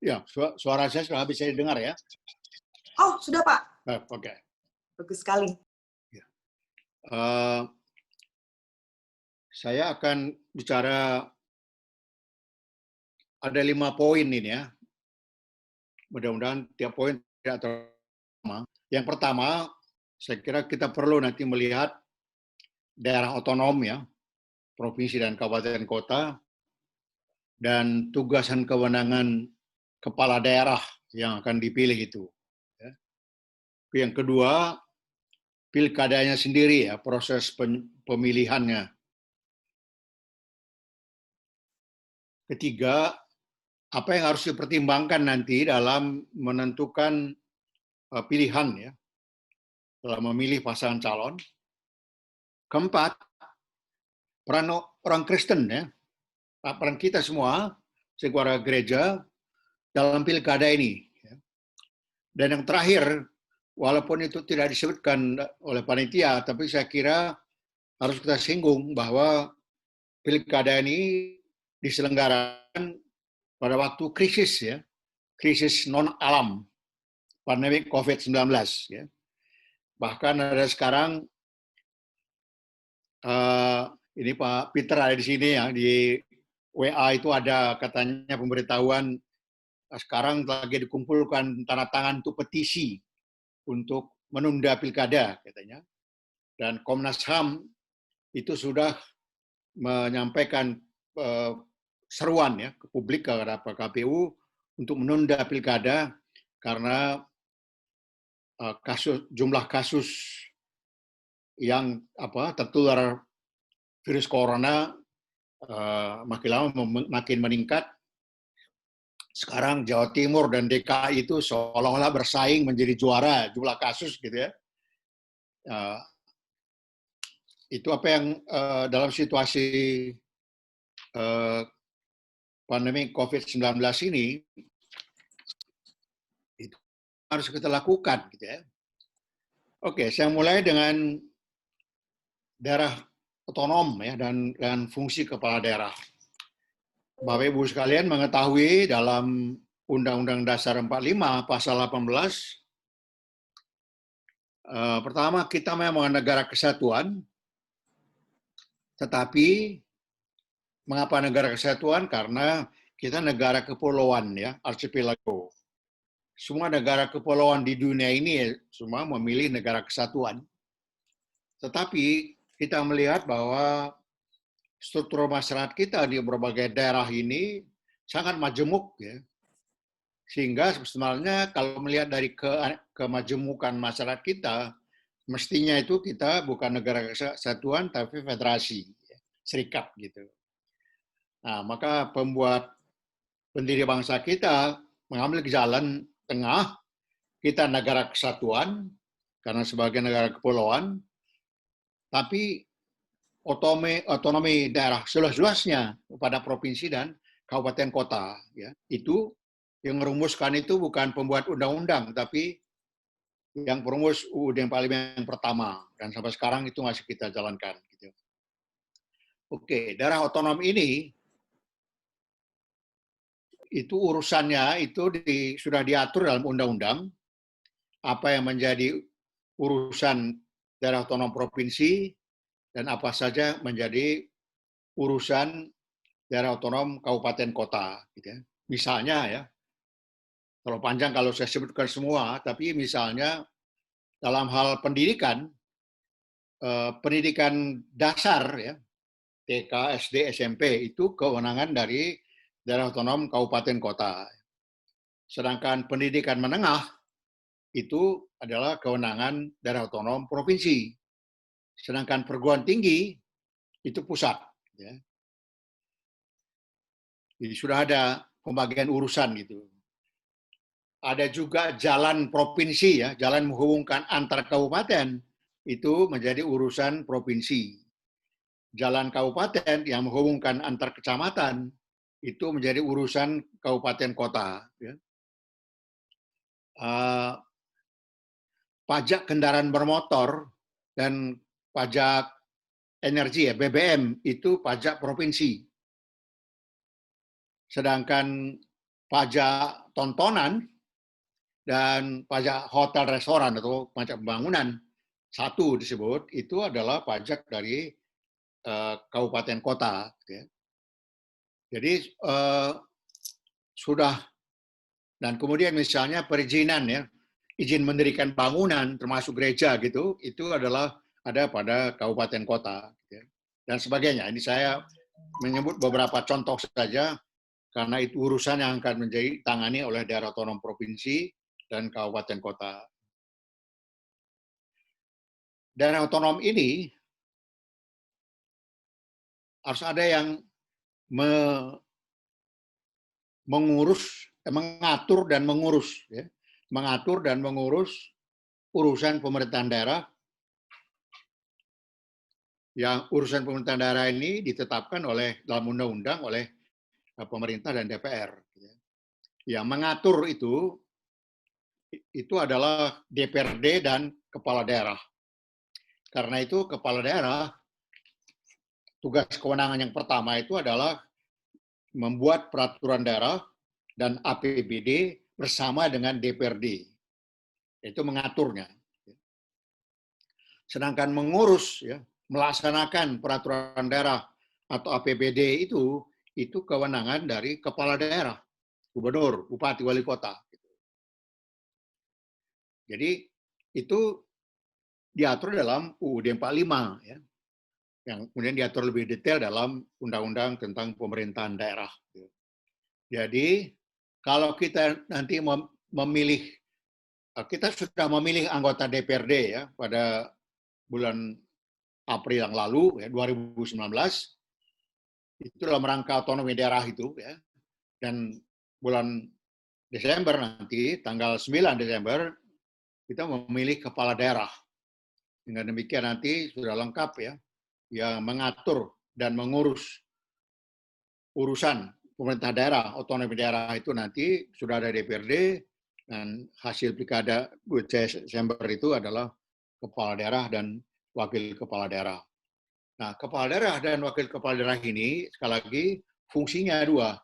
Ya, suara saya sudah bisa didengar ya? Oh, sudah Pak. Oke. Bagus sekali. Ya. Saya akan bicara ada 5 poin ini ya. Mudah-mudahan tiap poin tidak terlalu. Yang pertama, saya kira kita perlu nanti melihat daerah otonom ya, provinsi dan kabupaten kota, dan tugas dan kewenangan kepala daerah yang akan dipilih itu. Ya. Yang kedua, pilkadanya sendiri ya, proses pemilihannya. Ketiga, apa yang harus dipertimbangkan nanti dalam menentukan pilihan ya, dalam memilih pasangan calon. Keempat, peran orang Kristen ya, peran kita semua sebagai warga gereja dalam pilkada ini. Dan yang terakhir, walaupun itu tidak disebutkan oleh panitia, tapi saya kira harus kita singgung bahwa pilkada ini diselenggarakan pada waktu krisis ya, krisis non alam, pandemi COVID-19 ya. Bahkan ada sekarang ini Pak Peter ada di sini ya, di WA itu ada katanya pemberitahuan sekarang lagi dikumpulkan tanda tangan untuk petisi untuk menunda pilkada katanya. Dan Komnas HAM itu sudah menyampaikan seruan ya ke publik kepada KPU untuk menunda pilkada karena jumlah kasus yang tertular virus corona makin lama makin meningkat. Sekarang Jawa Timur dan DKI itu seolah-olah bersaing menjadi juara jumlah kasus gitu ya. Itu apa yang dalam situasi pandemi COVID-19 ini itu harus kita lakukan gitu ya. Oke, saya mulai dengan daerah otonom ya dan fungsi kepala daerah. Bapak Ibu sekalian mengetahui dalam Undang-Undang Dasar 45 pasal 18 pertama kita memang negara kesatuan, tetapi mengapa negara kesatuan? Karena kita negara kepulauan ya, archipelago. Semua negara kepulauan di dunia ini semua memilih negara kesatuan. Tetapi kita melihat bahwa struktur masyarakat kita di berbagai daerah ini sangat majemuk ya. Sehingga sebenarnya kalau melihat dari kemajemukan masyarakat kita, mestinya itu kita bukan negara kesatuan tapi federasi, serikat gitu. Nah, maka pembuat pendiri bangsa kita mengambil jalan tengah, kita negara kesatuan karena sebagai negara kepulauan, tapi otonomi daerah seluas-luasnya kepada provinsi dan kabupaten kota. Ya. Itu yang merumuskan itu bukan pembuat undang-undang, tapi yang perumus UUD yang paling yang pertama. Dan sampai sekarang itu masih kita jalankan. Gitu. Oke, daerah otonom ini, itu urusannya itu sudah diatur dalam undang-undang, apa yang menjadi urusan daerah otonom provinsi, dan apa saja menjadi urusan daerah otonom kabupaten kota. Gitu ya. Misalnya ya, terlalu panjang kalau saya sebutkan semua, tapi misalnya dalam hal pendidikan, pendidikan dasar ya, TK, SD, SMP itu kewenangan dari daerah otonom kabupaten kota. Sedangkan pendidikan menengah itu adalah kewenangan daerah otonom provinsi. Sedangkan perguruan tinggi itu pusat. Ya. Jadi sudah ada pembagian urusan gitu. Ada juga jalan provinsi ya, jalan menghubungkan antar kabupaten itu menjadi urusan provinsi. Jalan kabupaten yang menghubungkan antar kecamatan itu menjadi urusan kabupaten kota. Ya. Pajak kendaraan bermotor dan pajak energi ya BBM itu pajak provinsi. Sedangkan pajak tontonan dan pajak hotel restoran atau pajak pembangunan. Satu disebut itu adalah pajak dari kabupaten kota. Jadi sudah, dan kemudian misalnya perizinan ya, izin mendirikan bangunan termasuk gereja gitu, itu adalah ada pada kabupaten kota dan sebagainya. Ini saya menyebut beberapa contoh saja karena itu urusan yang akan menjadi tangani oleh daerah otonom provinsi dan kabupaten kota. Daerah otonom ini harus ada yang mengatur dan mengurus, ya. Mengatur dan mengurus urusan pemerintahan daerah. Yang urusan pemerintahan daerah ini ditetapkan oleh dalam undang-undang oleh pemerintah dan DPR. Yang mengatur itu adalah DPRD dan kepala daerah. Karena itu kepala daerah, tugas kewenangan yang pertama itu adalah membuat peraturan daerah dan APBD bersama dengan DPRD. Itu mengaturnya. Sedangkan mengurus, ya, melaksanakan peraturan daerah atau APBD itu kewenangan dari kepala daerah, gubernur, bupati, wali kota. Jadi itu diatur dalam UUD 45, ya, yang kemudian diatur lebih detail dalam Undang-Undang tentang Pemerintahan Daerah. Jadi kalau kita nanti memilih, kita sudah memilih anggota DPRD ya pada bulan April yang lalu, ya, 2019, itu dalam rangka otonomi daerah itu, ya, dan bulan Desember nanti, tanggal 9 Desember, kita memilih kepala daerah. Dengan demikian nanti sudah lengkap ya, yang mengatur dan mengurus urusan pemerintah daerah, otonomi daerah itu nanti sudah ada DPRD, dan hasil pilkada Desember itu adalah kepala daerah dan wakil kepala daerah. Nah, kepala daerah dan wakil kepala daerah ini, sekali lagi, fungsinya dua,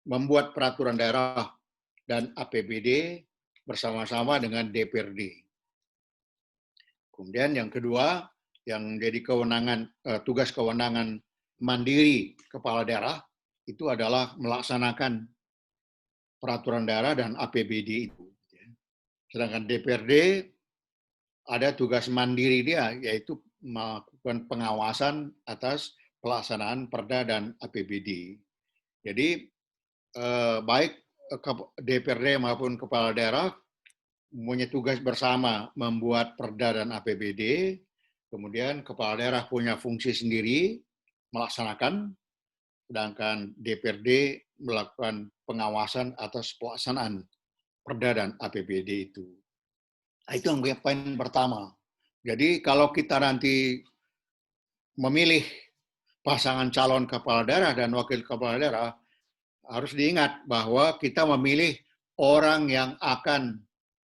membuat peraturan daerah dan APBD bersama-sama dengan DPRD. Kemudian yang kedua, yang menjadi kewenangan, tugas kewenangan mandiri kepala daerah, itu adalah melaksanakan peraturan daerah dan APBD itu. Sedangkan DPRD ada tugas mandiri dia, yaitu melakukan pengawasan atas pelaksanaan Perda dan APBD. Jadi baik DPRD maupun kepala daerah punya tugas bersama membuat Perda dan APBD, kemudian kepala daerah punya fungsi sendiri melaksanakan, sedangkan DPRD melakukan pengawasan atas pelaksanaan Perda dan APBD itu. Nah, itu yang poin pertama. Jadi kalau kita nanti memilih pasangan calon kepala daerah dan wakil kepala daerah, harus diingat bahwa kita memilih orang yang akan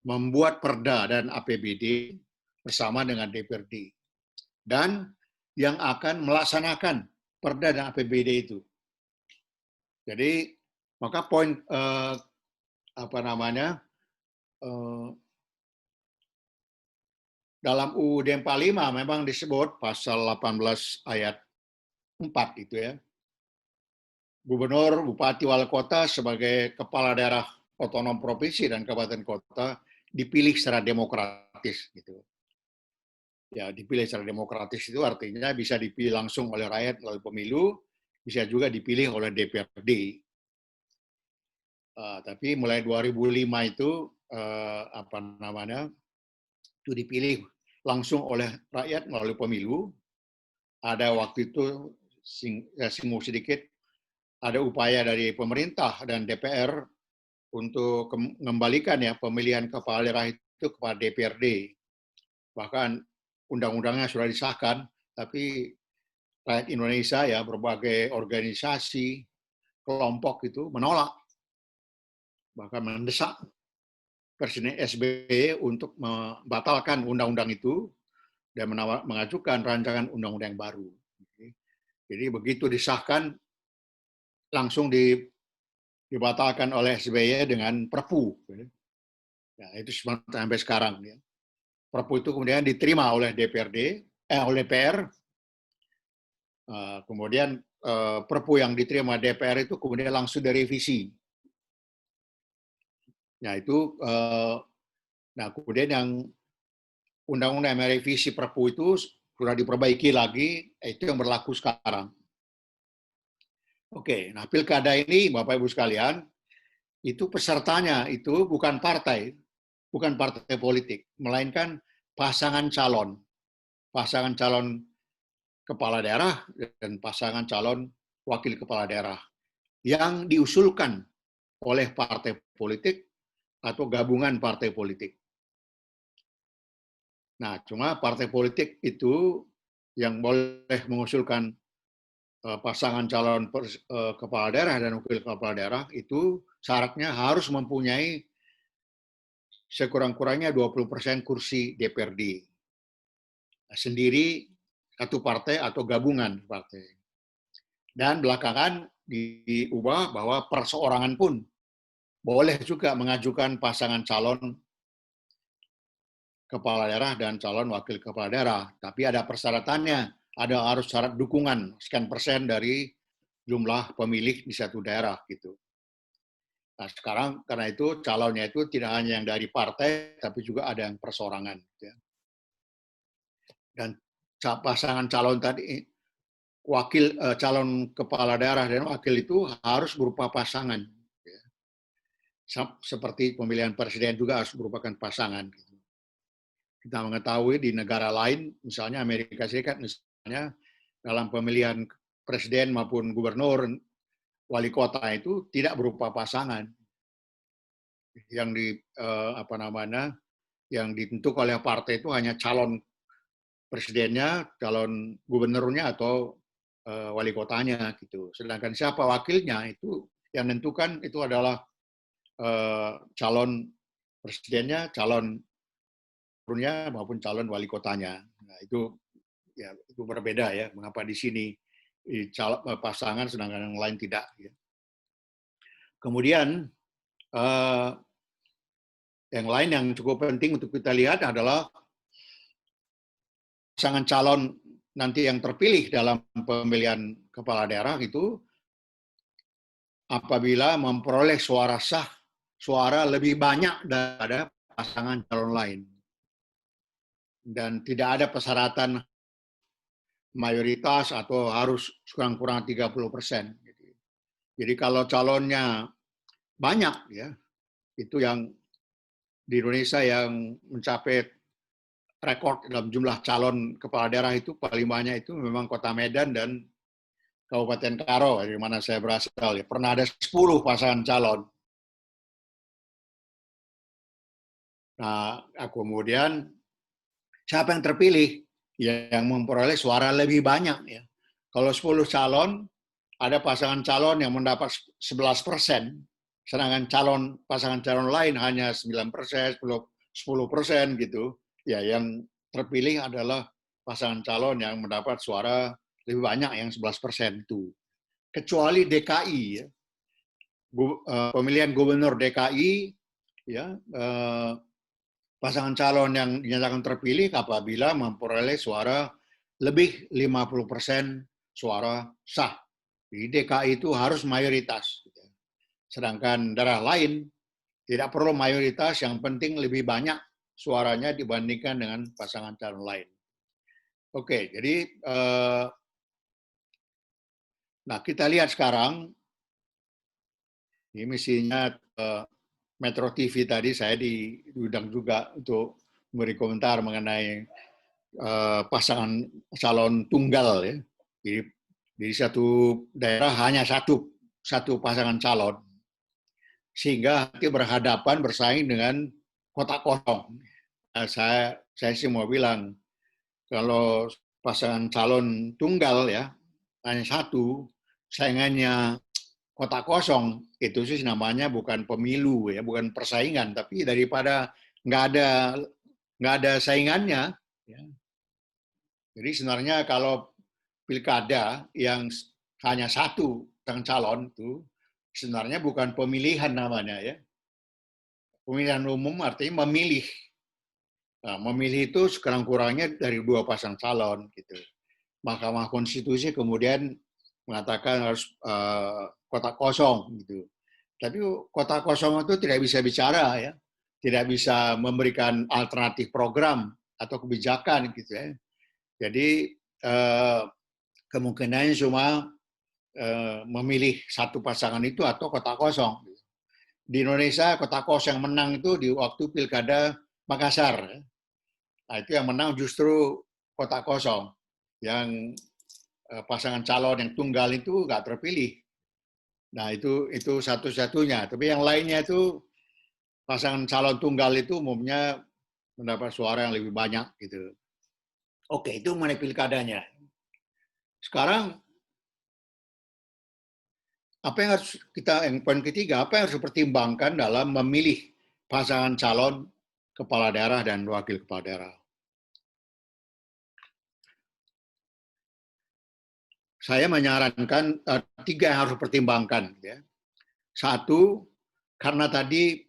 membuat Perda dan APBD bersama dengan DPRD. Dan yang akan melaksanakan Perda dan APBD itu. Jadi, maka poin dalam UUD 45 memang disebut pasal 18 ayat 4 itu ya. Gubernur, bupati, wali kota sebagai kepala daerah otonom provinsi dan kabupaten kota dipilih secara demokratis gitu. Ya, dipilih secara demokratis itu artinya bisa dipilih langsung oleh rakyat melalui pemilu, bisa juga dipilih oleh DPRD. Tapi mulai 2005 itu itu dipilih langsung oleh rakyat melalui pemilu. Ada waktu itu singgung sedikit, ada upaya dari pemerintah dan DPR untuk mengembalikan ya pemilihan kepala daerah itu kepada DPRD. Bahkan undang-undangnya sudah disahkan, tapi rakyat Indonesia ya berbagai organisasi, kelompok itu menolak, bahkan mendesak Presiden SBY untuk membatalkan undang-undang itu dan mengajukan rancangan undang-undang baru. Jadi begitu disahkan, langsung dibatalkan oleh SBY dengan Perpu. Ya, itu sampai sekarang. Ya. Perpu itu kemudian diterima oleh DPRD, oleh DPR. Kemudian Perpu yang diterima DPR itu kemudian langsung direvisi. Nah itu, nah kemudian yang undang-undang yang merevisi Perpu itu sudah diperbaiki lagi, itu yang berlaku sekarang. Oke, nah pilkada ini Bapak Ibu sekalian, itu pesertanya itu bukan partai politik, melainkan pasangan calon kepala daerah dan pasangan calon wakil kepala daerah yang diusulkan oleh partai politik atau gabungan partai politik. Nah, cuma partai politik itu yang boleh mengusulkan pasangan calon kepala daerah dan wakil kepala daerah itu syaratnya harus mempunyai sekurang-kurangnya 20% kursi DPRD. Sendiri, satu partai atau gabungan partai. Dan belakangan diubah bahwa perseorangan pun boleh juga mengajukan pasangan calon kepala daerah dan calon wakil kepala daerah. Tapi ada persyaratannya, ada harus syarat dukungan sekian persen dari jumlah pemilih di satu daerah gitu. Nah sekarang karena itu calonnya itu tidak hanya yang dari partai, tapi juga ada yang perseorangan. Gitu ya. Dan pasangan calon tadi, calon kepala daerah dan wakil itu harus berupa pasangan. Ya. Seperti pemilihan presiden juga harus merupakan pasangan. Gitu. Kita mengetahui di negara lain, misalnya Amerika Serikat, misalnya dalam pemilihan presiden maupun gubernur, wali kota itu tidak berupa pasangan yang yang ditentukan oleh partai itu hanya calon presidennya, calon gubernurnya atau wali kotanya gitu. Sedangkan siapa wakilnya itu yang menentukan itu adalah calon presidennya, calon gubernurnya maupun calon wali kotanya. Nah, itu ya itu berbeda ya. Mengapa di sini pasangan sedangkan yang lain tidak? Ya. Kemudian yang lain yang cukup penting untuk kita lihat adalah pasangan calon nanti yang terpilih dalam pemilihan kepala daerah itu apabila memperoleh suara lebih banyak daripada pasangan calon lain. Dan tidak ada persyaratan mayoritas atau harus kurang-kurang 30%. Jadi kalau calonnya banyak ya, itu yang di Indonesia yang mencapai rekor dalam jumlah calon kepala daerah itu paling banyak itu memang Kota Medan dan Kabupaten Karo, dari mana saya berasal. Ya. Pernah ada 10 pasangan calon. Nah, kemudian siapa yang terpilih? Yang memperoleh suara lebih banyak. Ya. Kalau 10 calon, ada pasangan calon yang mendapat 11%, sedangkan pasangan calon lain hanya 9%, 10% gitu. Ya, yang terpilih adalah pasangan calon yang mendapat suara lebih banyak yang 11% itu. Kecuali DKI, ya. Pemilihan gubernur DKI, ya, pasangan calon yang dinyatakan terpilih apabila memperoleh suara lebih 50% suara sah. Di DKI itu harus mayoritas. Sedangkan daerah lain tidak perlu mayoritas, yang penting lebih banyak suaranya dibandingkan dengan pasangan calon lain. Oke, jadi nah kita lihat sekarang, ini mestinya Metro TV tadi saya diundang juga untuk memberi komentar mengenai pasangan calon tunggal ya. Di satu daerah hanya satu pasangan calon, sehingga nanti berhadapan bersaing dengan kotak kosong. Nah, saya sih mau bilang kalau pasangan calon tunggal ya hanya satu, saingannya kotak kosong, itu sih namanya bukan pemilu ya, bukan persaingan, tapi daripada nggak ada saingannya. Ya. Jadi sebenarnya kalau pilkada yang hanya satu calon itu sebenarnya bukan pemilihan namanya ya. Pemilihan umum artinya memilih. Nah, memilih itu sekurang-kurangnya dari 2 pasang calon gitu. Mahkamah Konstitusi kemudian mengatakan harus kotak kosong gitu. Tapi kotak kosong itu tidak bisa bicara ya, tidak bisa memberikan alternatif program atau kebijakan gitu ya. Jadi kemungkinannya cuma memilih satu pasangan itu atau kotak kosong. Di Indonesia kotak kosong yang menang itu di waktu pilkada Makassar. Nah, itu yang menang justru kotak kosong. Yang pasangan calon yang tunggal itu nggak terpilih. Nah, itu satu-satunya. Tapi yang lainnya itu pasangan calon tunggal itu umumnya mendapat suara yang lebih banyak gitu. Oke, itu mengenai pilkadanya. Sekarang apa yang harus yang poin ketiga, apa yang harus dipertimbangkan dalam memilih pasangan calon kepala daerah dan wakil kepala daerah? Saya menyarankan 3 yang harus dipertimbangkan. Ya. 1, karena tadi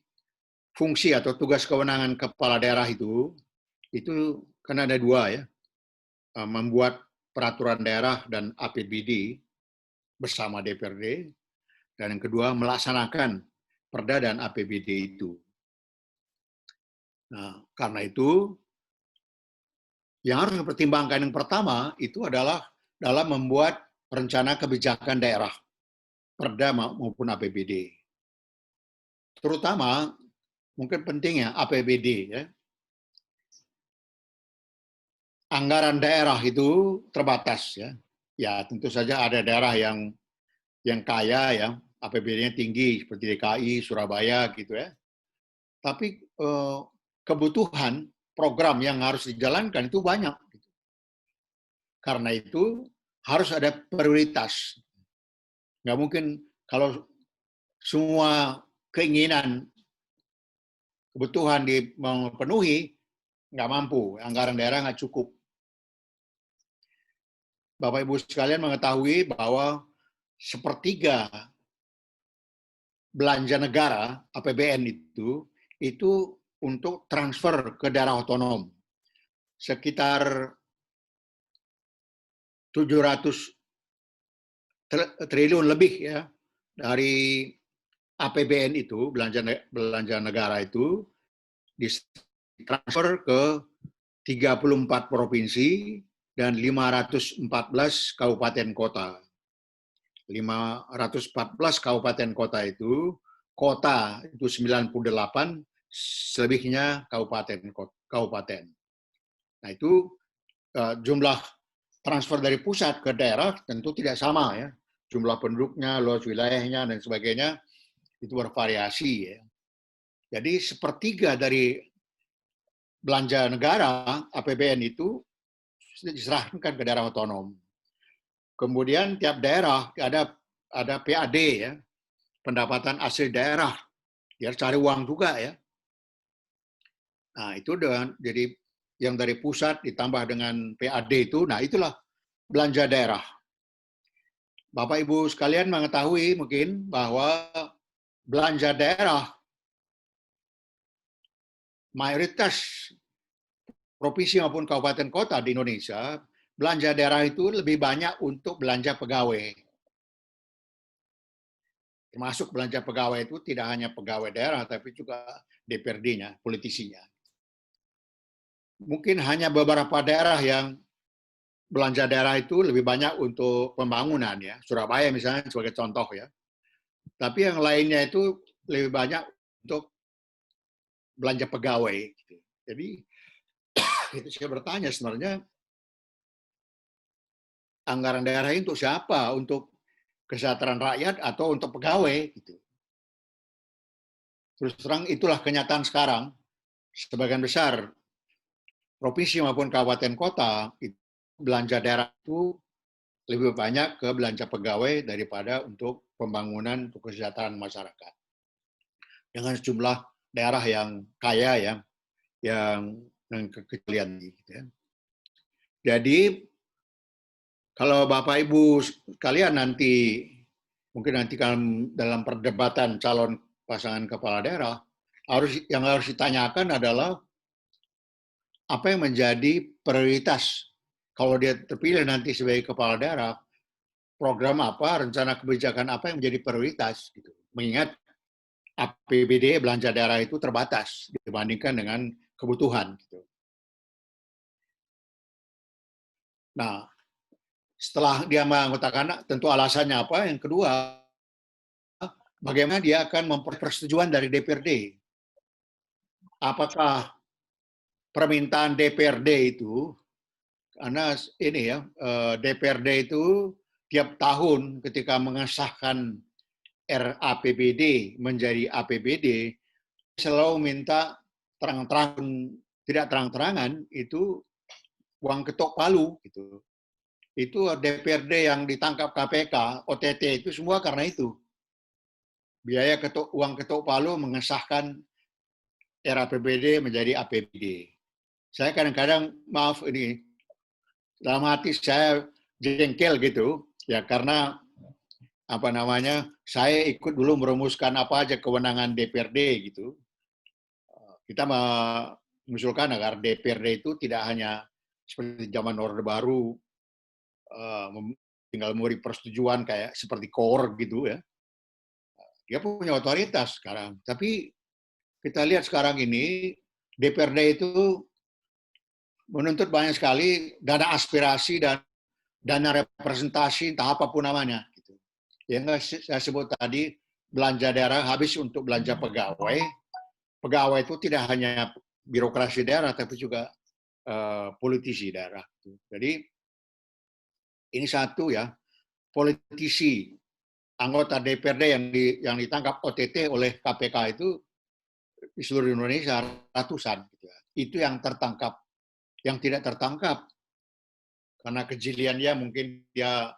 fungsi atau tugas kewenangan kepala daerah itu kan ada 2 ya, membuat peraturan daerah dan APBD bersama DPRD, dan yang kedua melaksanakan Perda dan APBD itu. Nah, karena itu yang harus dipertimbangkan yang pertama itu adalah dalam membuat rencana kebijakan daerah, Perda maupun APBD. Terutama mungkin pentingnya APBD ya. Anggaran daerah itu terbatas ya. Ya, tentu saja ada daerah yang kaya ya, APBD-nya tinggi seperti DKI, Surabaya gitu ya. Tapi kebutuhan program yang harus dijalankan itu banyak. Karena itu harus ada prioritas. Nggak mungkin kalau semua keinginan, kebutuhan dipenuhi, nggak mampu. Anggaran daerah nggak cukup. Bapak Ibu sekalian mengetahui bahwa sepertiga belanja negara APBN itu untuk transfer ke daerah otonom. Sekitar 700 triliun lebih ya dari APBN itu belanja negara itu ditransfer ke 34 provinsi dan 514 kabupaten kota. 514 kabupaten kota itu 98, selebihnya kabupaten. Nah, itu jumlah transfer dari pusat ke daerah tentu tidak sama ya. Jumlah penduduknya, luas wilayahnya dan sebagainya itu bervariasi ya. Jadi sepertiga dari belanja negara APBN itu diserahkan ke daerah otonom. Kemudian tiap daerah ada PAD ya, pendapatan asli daerah. Dia cari uang juga ya. Nah, itu jadi yang dari pusat ditambah dengan PAD itu, nah itulah belanja daerah. Bapak Ibu sekalian mengetahui mungkin bahwa belanja daerah mayoritas provinsi maupun kabupaten kota di Indonesia, belanja daerah itu lebih banyak untuk belanja pegawai. Termasuk belanja pegawai itu tidak hanya pegawai daerah, tapi juga DPRD-nya, politisinya. Mungkin hanya beberapa daerah yang belanja daerah itu lebih banyak untuk pembangunan ya. Surabaya misalnya sebagai contoh ya. Tapi yang lainnya itu lebih banyak untuk belanja pegawai. Jadi itu saya bertanya sebenarnya anggaran daerah itu untuk siapa? Untuk kesejahteraan rakyat atau untuk pegawai? Gitu. Terus terang itulah kenyataan sekarang. Sebagian besar provinsi maupun kabupaten kota belanja daerah itu lebih banyak ke belanja pegawai daripada untuk pembangunan untuk kesejahteraan masyarakat. Dengan sejumlah daerah yang kaya yang kekecilian gitu ya. Jadi kalau Bapak Ibu sekalian nanti mungkin nanti dalam perdebatan calon pasangan kepala daerah, yang harus ditanyakan adalah apa yang menjadi prioritas kalau dia terpilih nanti sebagai kepala daerah, program apa, rencana kebijakan apa yang menjadi prioritas gitu. Mengingat APBD belanja daerah itu terbatas dibandingkan dengan kebutuhan gitu. Nah, setelah dia mengatakan tentu alasannya apa, yang kedua bagaimana dia akan memperoleh persetujuan dari DPRD. Apakah permintaan DPRD itu, karena ini ya, DPRD itu tiap tahun ketika mengesahkan RAPBD menjadi APBD, selalu minta terang-terangan, tidak terang-terangan, itu uang ketok palu. Gitu. Itu DPRD yang ditangkap KPK, OTT itu semua karena itu. Biaya uang ketok palu mengesahkan RAPBD menjadi APBD. Saya kadang-kadang, maaf ini, dalam hati saya jengkel gitu, ya karena apa namanya, saya ikut dulu merumuskan apa aja kewenangan DPRD gitu. Kita mengusulkan agar DPRD itu tidak hanya seperti zaman Orde Baru, tinggal memberi persetujuan kayak seperti KOR gitu ya. Dia punya otoritas sekarang. Tapi kita lihat sekarang ini, DPRD itu menuntut banyak sekali dana aspirasi dan dana representasi, entah apapun namanya. Gitu. Yang saya sebut tadi, belanja daerah habis untuk belanja pegawai. Pegawai itu tidak hanya birokrasi daerah, tapi juga politisi daerah. Jadi ini satu ya, politisi anggota DPRD yang ditangkap OTT oleh KPK itu di seluruh Indonesia ratusan. Gitu ya. Itu yang tertangkap. Yang tidak tertangkap karena kejeliannya mungkin dia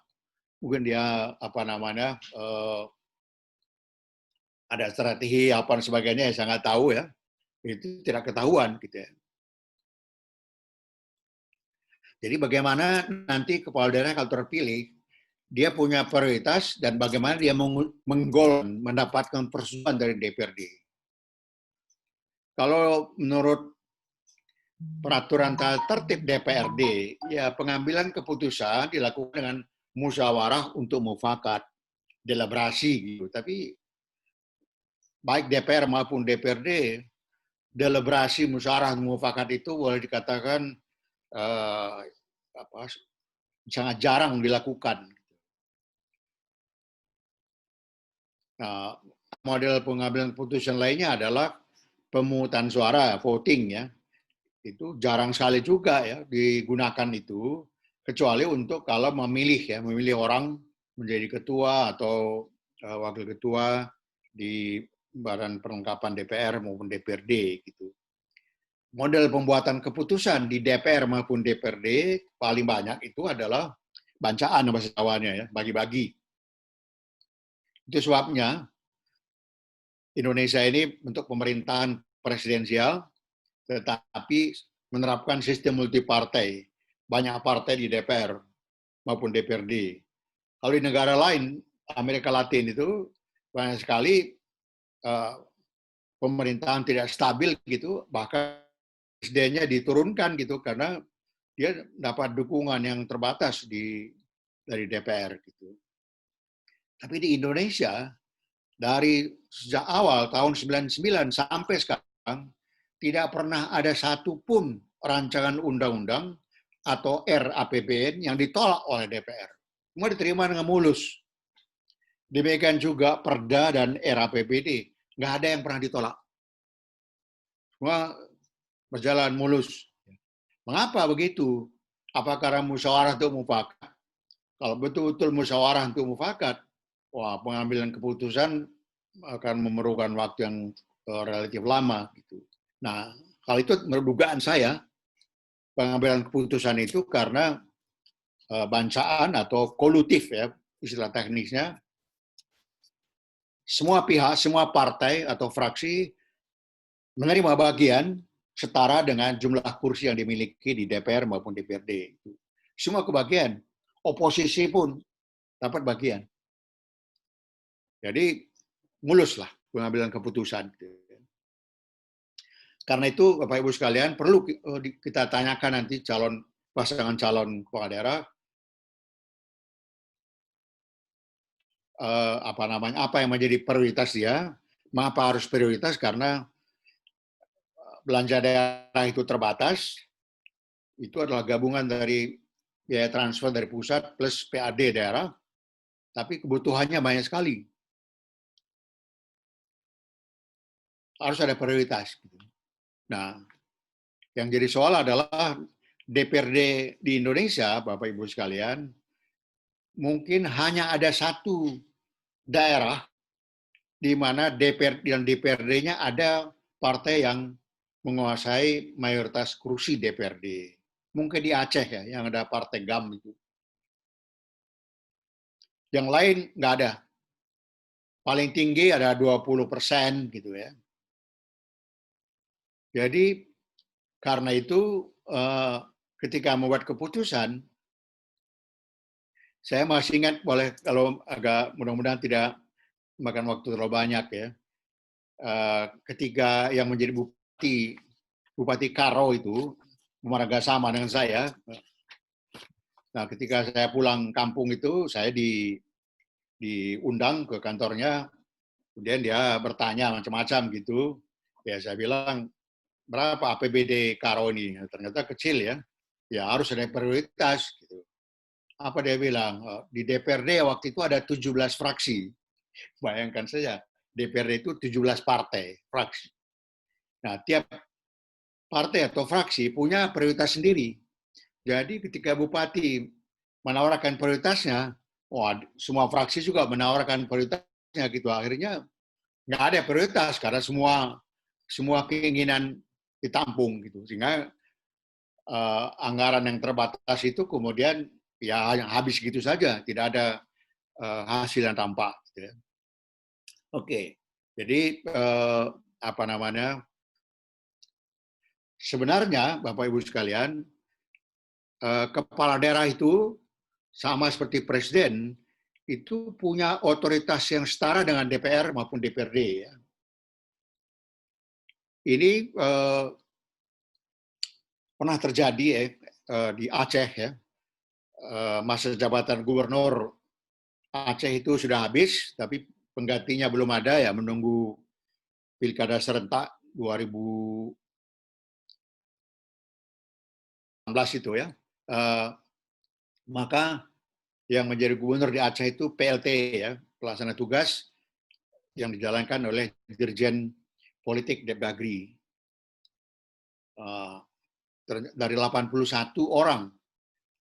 apa namanya ada strategi apa dan sebagainya yang saya nggak tahu ya, itu tidak ketahuan gitu ya. Jadi bagaimana nanti kepala daerah kalau terpilih, dia punya prioritas dan bagaimana dia mendapatkan persetujuan dari DPRD. Kalau menurut peraturan tata tertib DPRD, ya pengambilan keputusan dilakukan dengan musyawarah untuk mufakat, deliberasi gitu. Tapi baik DPR maupun DPRD, deliberasi musyawarah mufakat itu boleh dikatakan apa, sangat jarang dilakukan. Nah, model pengambilan keputusan lainnya adalah pemungutan suara, voting ya. Itu jarang sekali juga ya digunakan itu, kecuali untuk kalau memilih orang menjadi ketua atau wakil ketua di badan perlengkapan DPR maupun DPRD gitu. Model pembuatan keputusan di DPR maupun DPRD paling banyak itu adalah bancaan bahasa Jawanya ya, bagi-bagi. Itu sebabnya Indonesia ini bentuk pemerintahan presidensial tetapi menerapkan sistem multipartai. Banyak partai di DPR maupun DPRD. Kalau di negara lain, Amerika Latin itu banyak sekali pemerintahan tidak stabil gitu, bahkan presidennya diturunkan gitu karena dia dapat dukungan yang terbatas dari DPR gitu. Tapi di Indonesia dari sejak awal tahun 99 sampai sekarang tidak pernah ada satupun rancangan undang-undang atau RAPBN yang ditolak oleh DPR. Semua diterima dengan mulus. Demikian juga Perda dan RAPBD. Nggak ada yang pernah ditolak. Semua berjalan mulus. Mengapa begitu? Apa karena musyawarah untuk mufakat? Kalau betul-betul musyawarah untuk mufakat, wah pengambilan keputusan akan memerlukan waktu yang relatif lama. Gitu. Nah, kalau itu menurut dugaan saya, pengambilan keputusan itu karena bancaan atau kolutif ya, istilah teknisnya, semua pihak, semua partai atau fraksi menerima bagian setara dengan jumlah kursi yang dimiliki di DPR maupun DPRD. Semua kebagian, oposisi pun dapat bagian. Jadi mulus lah pengambilan keputusan. Karena itu Bapak Ibu sekalian perlu kita tanyakan nanti pasangan calon kepala daerah apa yang menjadi prioritas dia. Mengapa harus prioritas? Karena belanja daerah itu terbatas. Itu adalah gabungan dari biaya transfer dari pusat plus PAD daerah, tapi kebutuhannya banyak sekali. Harus ada prioritas. Nah, yang jadi soal adalah DPRD di Indonesia, Bapak Ibu sekalian, mungkin hanya ada satu daerah di mana DPRD-nya ada partai yang menguasai mayoritas kursi DPRD. Mungkin di Aceh ya, yang ada partai GAM itu. Yang lain nggak ada. Paling tinggi ada 20% gitu ya. Jadi karena itu ketika membuat keputusan, saya masih ingat, boleh kalau agak mudah-mudahan tidak makan waktu terlalu banyak ya. Ketika yang menjadi Bupati Karo itu, Muaraga sama dengan saya. Nah, ketika saya pulang kampung itu, saya diundang ke kantornya, kemudian dia bertanya macam-macam gitu. Ya, saya bilang, berapa APBD Karo ini? Ternyata kecil ya. Ya, harus ada prioritas. Gitu. Apa dia bilang? Di DPRD waktu itu ada 17 fraksi. Bayangkan saja, DPRD itu 17 partai, fraksi. Nah, tiap partai atau fraksi punya prioritas sendiri. Jadi ketika Bupati menawarkan prioritasnya, semua fraksi juga menawarkan prioritasnya gitu. Akhirnya nggak ada prioritas karena semua keinginan ditampung gitu. Sehingga anggaran yang terbatas itu kemudian ya habis gitu saja, tidak ada hasil yang tampak. Gitu ya. Oke, jadi apa namanya? Sebenarnya Bapak Ibu sekalian, kepala daerah itu sama seperti presiden itu punya otoritas yang setara dengan DPR maupun DPRD. Ya. Ini pernah terjadi di Aceh ya, masa jabatan gubernur Aceh itu sudah habis, tapi penggantinya belum ada ya, menunggu pilkada serentak 2016 itu ya. Maka yang menjadi gubernur di Aceh itu PLT ya, pelaksana tugas yang dijalankan oleh Dirjen Politik Depdagri. Dari 81 orang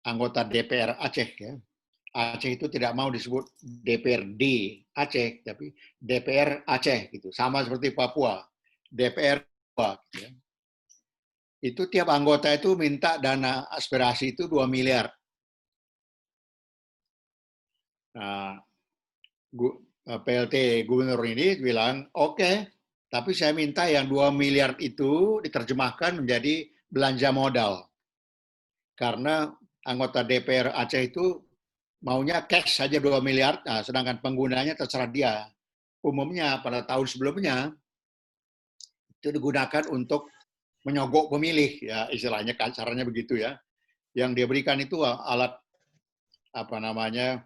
anggota DPR Aceh ya. Aceh itu tidak mau disebut DPRD Aceh, tapi DPR Aceh gitu. Sama seperti Papua, DPR Papua. Gitu ya. Itu tiap anggota itu minta dana aspirasi itu 2 miliar. Nah, PLT gubernur ini bilang, oke, tapi saya minta yang 2 miliar itu diterjemahkan menjadi belanja modal. Karena anggota DPR Aceh itu maunya cash saja 2 miliar, nah, sedangkan penggunanya terserah dia. Umumnya pada tahun sebelumnya itu digunakan untuk menyogok pemilih, ya istilahnya kasarnya begitu ya. Yang dia berikan itu alat apa namanya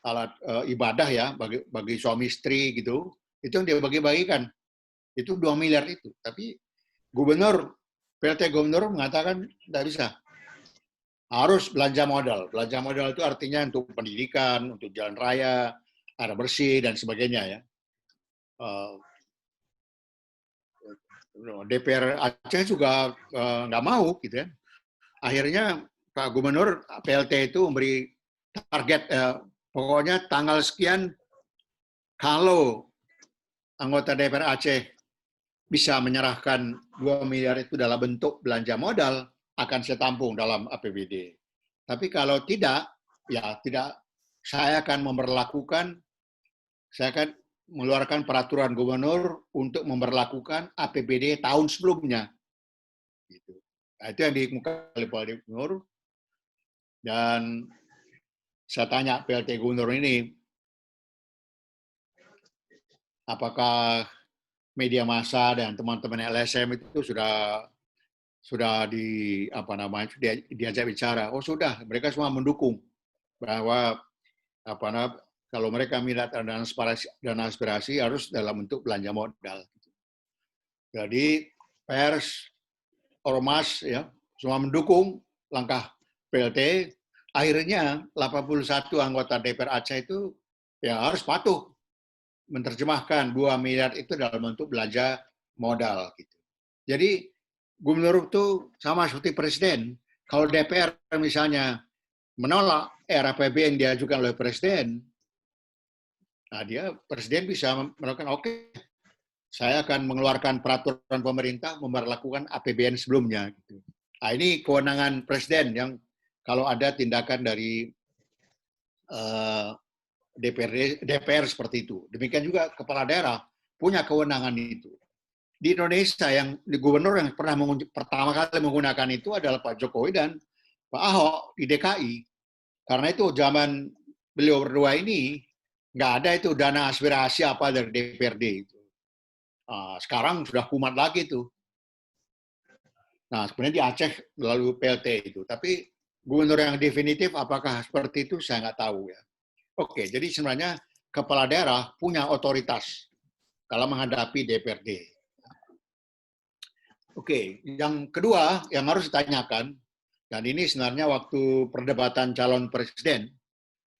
alat ibadah ya bagi suami istri gitu. Itu yang dia bagi-bagikan. Itu 2 miliar itu. Tapi gubernur PLT gubernur mengatakan tidak bisa. Harus belanja modal. Belanja modal itu artinya untuk pendidikan, untuk jalan raya, air bersih, dan sebagainya ya. DPR Aceh juga nggak mau gitu ya. Akhirnya Pak Gubernur PLT itu memberi target, pokoknya tanggal sekian kalau anggota DPR Aceh bisa menyerahkan 2 miliar itu dalam bentuk belanja modal, akan saya tampung dalam APBD. Tapi kalau tidak, ya tidak, saya akan mengeluarkan peraturan gubernur untuk memberlakukan APBD tahun sebelumnya. Gitu. Nah, itu yang dikemukakan oleh Pak Gubernur. Dan saya tanya PLT gubernur ini, apakah media massa dan teman-teman LSM itu sudah diajak bicara. Oh sudah, mereka semua mendukung bahwa kalau mereka minat dan aspirasi harus dalam bentuk belanja modal. Jadi pers, ormas ya semua mendukung langkah PLT. Akhirnya 81 anggota DPR Aceh itu ya harus patuh menerjemahkan 2 miliar itu dalam bentuk belanja modal gitu. Jadi gubernur itu sama seperti presiden. Kalau DPR misalnya menolak RAPBN yang diajukan oleh presiden, nah presiden bisa melakukan oke, saya akan mengeluarkan peraturan pemerintah memperlakukan APBN sebelumnya. Gitu. Nah, ini kewenangan presiden yang kalau ada tindakan dari DPR seperti itu. Demikian juga kepala daerah punya kewenangan itu. Di Indonesia yang di gubernur yang pertama kali menggunakan itu adalah Pak Jokowi dan Pak Ahok di DKI. Karena itu zaman beliau berdua ini nggak ada itu dana aspirasi apa dari DPRD itu. Sekarang sudah kumat lagi tuh. Nah, sebenarnya di Aceh melalui PLT itu. Tapi gubernur yang definitif apakah seperti itu saya nggak tahu ya. Oke, jadi sebenarnya kepala daerah punya otoritas dalam menghadapi DPRD. Oke, yang kedua yang harus ditanyakan, dan ini sebenarnya waktu perdebatan calon presiden,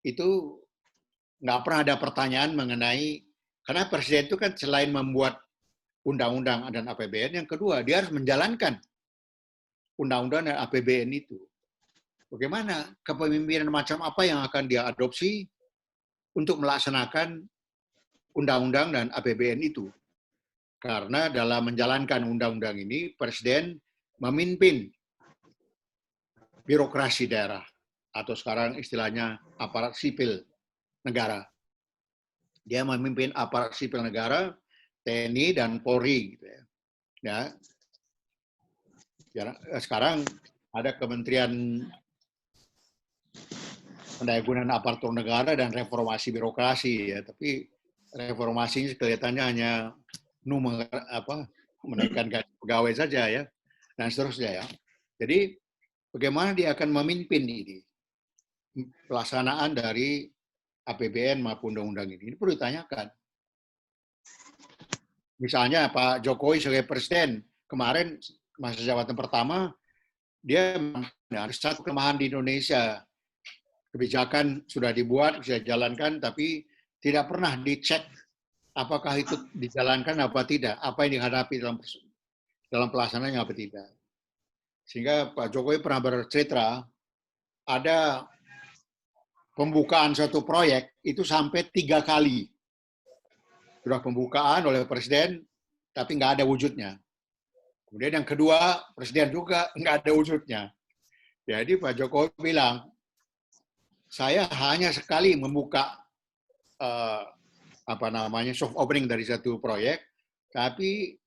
itu nggak pernah ada pertanyaan mengenai, karena presiden itu kan selain membuat undang-undang dan APBN, yang kedua dia harus menjalankan undang-undang dan APBN itu. Bagaimana kepemimpinan macam apa yang akan dia adopsi untuk melaksanakan undang-undang dan APBN itu. Karena dalam menjalankan undang-undang ini, presiden memimpin birokrasi daerah, atau sekarang istilahnya aparat sipil negara. Dia memimpin aparat sipil negara, TNI dan Polri. Gitu ya. Sekarang ada Kementerian Pendayagunaan Aparatur Negara dan Reformasi Birokrasi ya, tapi reformasi ini kelihatannya hanya menaikkan gaji pegawai saja ya, dan seterusnya ya. Jadi bagaimana dia akan memimpin ini pelaksanaan dari APBN maupun undang-undang ini perlu ditanyakan. Misalnya Pak Jokowi sebagai presiden kemarin masa jabatan pertama dia ada satu kelemahan di Indonesia. Kebijakan sudah dibuat, sudah dijalankan, tapi tidak pernah dicek apakah itu dijalankan apa tidak, apa yang dihadapi dalam pelaksanaannya apa tidak. Sehingga Pak Jokowi pernah bercerita, ada pembukaan suatu proyek itu sampai 3 kali. Sudah pembukaan oleh Presiden, tapi nggak ada wujudnya. Kemudian yang kedua, Presiden juga nggak ada wujudnya. Jadi Pak Jokowi bilang, saya hanya sekali membuka soft opening dari satu proyek, tapi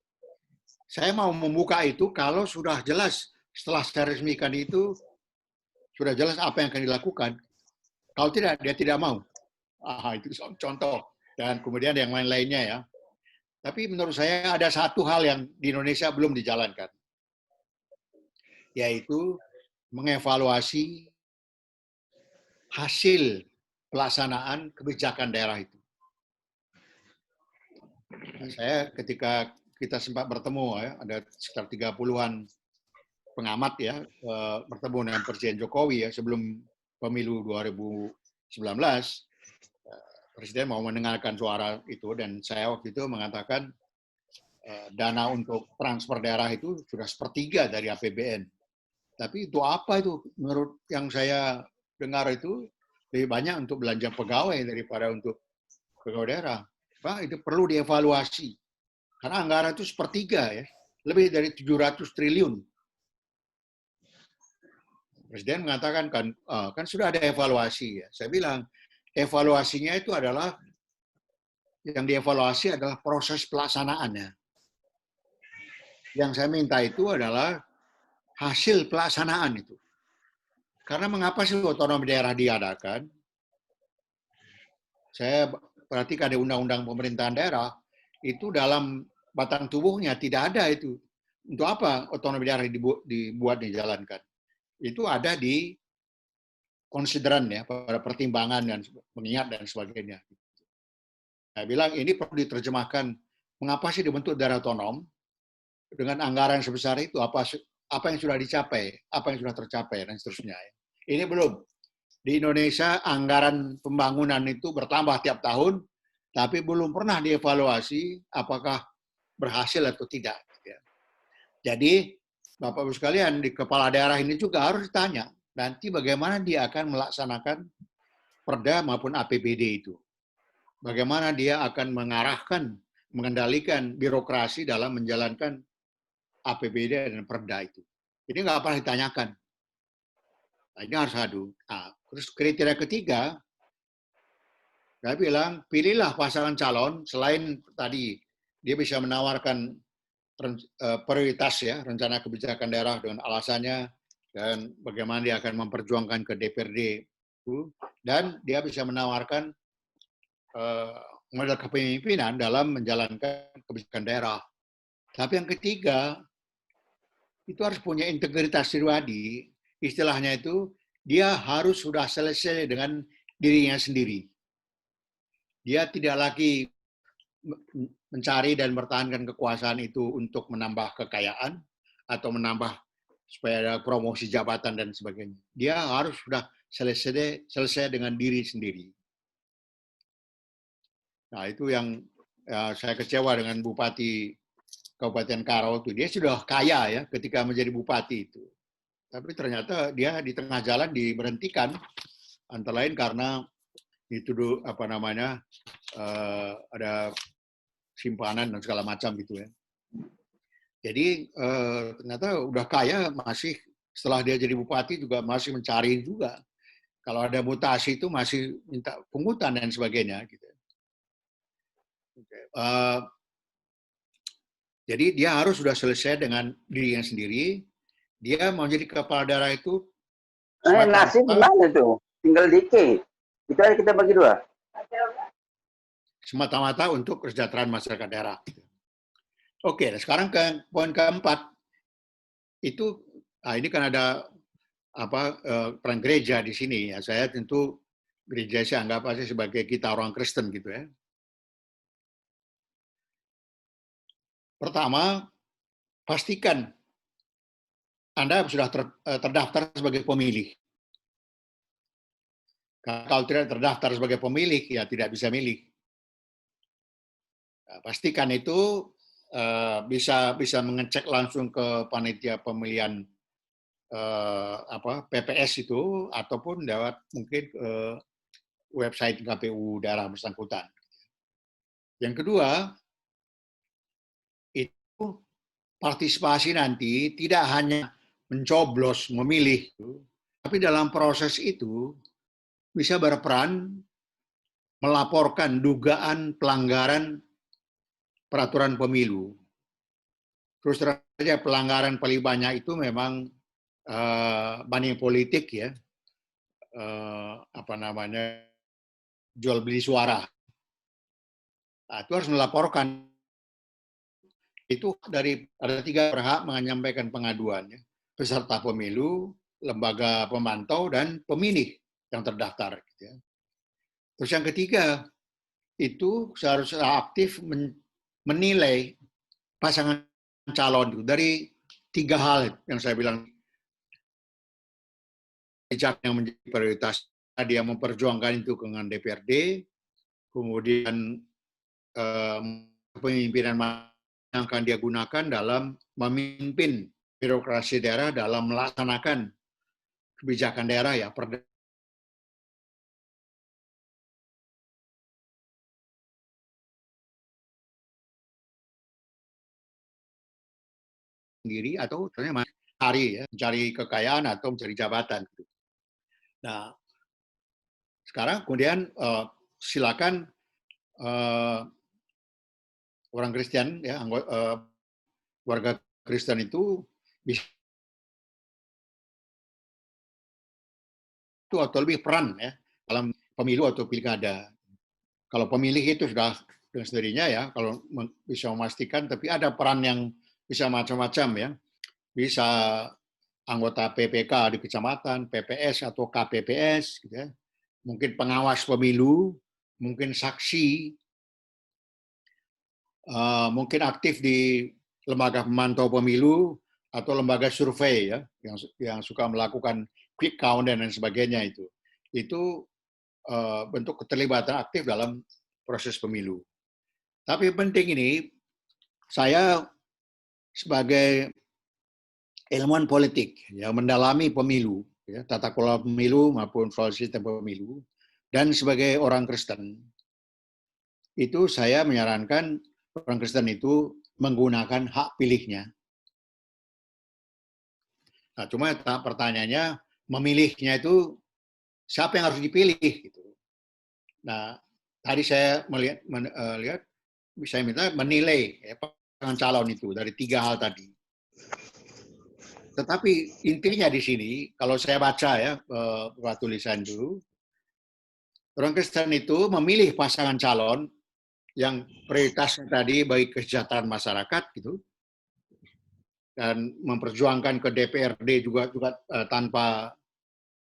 saya mau membuka itu kalau sudah jelas setelah saya resmikan itu sudah jelas apa yang akan dilakukan. Kalau tidak, dia tidak mau. Itu contoh. Dan kemudian yang lain-lainnya ya. Tapi menurut saya ada satu hal yang di Indonesia belum dijalankan, yaitu mengevaluasi hasil pelaksanaan kebijakan daerah itu. Saya ketika kita sempat bertemu ya, ada sekitar 30-an pengamat ya, bertemu dengan Presiden Jokowi ya sebelum pemilu 2019, Presiden mau mendengarkan suara itu dan saya waktu itu mengatakan dana untuk transfer daerah itu sudah sepertiga dari APBN. Tapi itu apa itu? Menurut yang saya dengar itu lebih banyak untuk belanja pegawai daripada untuk pegawai daerah. Pak, itu perlu dievaluasi. Karena anggaran itu sepertiga ya, lebih dari 700 triliun. Presiden mengatakan kan sudah ada evaluasi ya. Saya bilang evaluasinya itu adalah yang dievaluasi adalah proses pelaksanaannya. Yang saya minta itu adalah hasil pelaksanaan itu. Karena mengapa sih otonomi daerah diadakan? Saya perhatikan ada undang-undang pemerintahan daerah, itu dalam batang tubuhnya tidak ada itu. Untuk apa otonomi daerah dibuat dijalankan? Itu ada di konsideran ya, pada pertimbangan dan mengingat dan sebagainya. Saya bilang ini perlu diterjemahkan. Mengapa sih dibentuk daerah otonom dengan anggaran sebesar itu? Apa yang sudah dicapai, apa yang sudah tercapai dan seterusnya. Ini belum. Di Indonesia anggaran pembangunan itu bertambah tiap tahun, tapi belum pernah dievaluasi apakah berhasil atau tidak. Jadi Bapak Ibu sekalian, di kepala daerah ini juga harus ditanya nanti bagaimana dia akan melaksanakan Perda maupun APBD itu. Bagaimana dia akan mengarahkan, mengendalikan birokrasi dalam menjalankan APBD dan Perda itu. Ini nggak pernah ditanyakan. Nah, ini harus adu. Nah, terus kriteria ketiga, saya bilang pilihlah pasangan calon selain tadi dia bisa menawarkan prioritas ya rencana kebijakan daerah dengan alasannya dan bagaimana dia akan memperjuangkan ke DPRD itu dan dia bisa menawarkan model kepemimpinan dalam menjalankan kebijakan daerah. Tapi yang ketiga itu harus punya integritas pribadi. Istilahnya itu dia harus sudah selesai dengan dirinya sendiri. Dia tidak lagi mencari dan mempertahankan kekuasaan itu untuk menambah kekayaan atau menambah supaya ada promosi jabatan dan sebagainya. Dia harus sudah selesai dengan diri sendiri. Nah itu yang saya kecewa dengan Bupati Kabupaten Karo itu. Dia sudah kaya ya ketika menjadi bupati itu. Tapi ternyata dia di tengah jalan diberhentikan antara lain karena dituduh ada simpanan dan segala macam gitu ya. Jadi ternyata udah kaya masih setelah dia jadi bupati juga masih mencari juga. Kalau ada mutasi itu masih minta pungutan dan sebagainya. Gitu. Jadi dia harus sudah selesai dengan dirinya sendiri. Dia mau jadi kepala daerah itu nasi gimana tuh? Tinggal dikit. Kita bagi dua. Semata-mata untuk kesejahteraan masyarakat daerah. Oke, sekarang ke poin keempat itu, ini kan ada peran gereja di sini ya. Saya tentu gereja saya anggap aja sebagai kita orang Kristen gitu ya. Pertama, pastikan Anda sudah terdaftar sebagai pemilih. Kalau tidak terdaftar sebagai pemilih, ya tidak bisa milih. Nah, pastikan itu bisa mengecek langsung ke panitia pemilihan PPS itu ataupun lewat mungkin website KPU daerah bersangkutan. Yang kedua, itu partisipasi nanti tidak hanya mencoblos, memilih, tapi dalam proses itu bisa berperan melaporkan dugaan pelanggaran peraturan pemilu. Terus terang saja pelanggaran paling banyak itu memang money politik ya, jual beli suara. Nah, itu harus melaporkan. Itu dari ada 3 berhak menyampaikan pengaduannya. Peserta pemilu, lembaga pemantau, dan pemilih yang terdaftar. Gitu ya. Terus yang ketiga, itu seharusnya aktif menilai pasangan calon itu dari 3 hal yang saya bilang. Yang menjadi prioritas, dia memperjuangkan itu dengan DPRD, kemudian kepemimpinan yang akan dia gunakan dalam memimpin birokrasi daerah dalam melaksanakan kebijakan daerah ya sendiri atau misalnya mencari kekayaan atau mencari jabatan. Nah, sekarang kemudian silakan orang Kristen ya warga Kristen itu bisa atau lebih peran ya dalam pemilu atau pilkada. Kalau pemilih itu sudah dengan sendirinya ya, kalau bisa memastikan, tapi ada peran yang bisa macam-macam ya. Bisa anggota PPK di kecamatan, PPS atau KPPS, gitu ya. Mungkin pengawas pemilu, mungkin saksi, mungkin aktif di lembaga pemantau pemilu atau lembaga survei ya, yang suka melakukan quick count dan lain sebagainya itu. Itu bentuk keterlibatan aktif dalam proses pemilu. Tapi penting ini, saya sebagai ilmuwan politik yang mendalami pemilu, ya, tata kelola pemilu maupun soal sistem pemilu, dan sebagai orang Kristen, itu saya menyarankan orang Kristen itu menggunakan hak pilihnya. Nah, cuma pertanyaannya, memilihnya itu siapa yang harus dipilih? Gitu. Nah, tadi saya lihat, saya minta menilai ya, pasangan calon itu dari 3 hal tadi. Tetapi intinya di sini, kalau saya baca ya tulisan itu, orang Kristen itu memilih pasangan calon yang prioritasnya tadi bagi kesejahteraan masyarakat gitu, dan memperjuangkan ke DPRD juga tanpa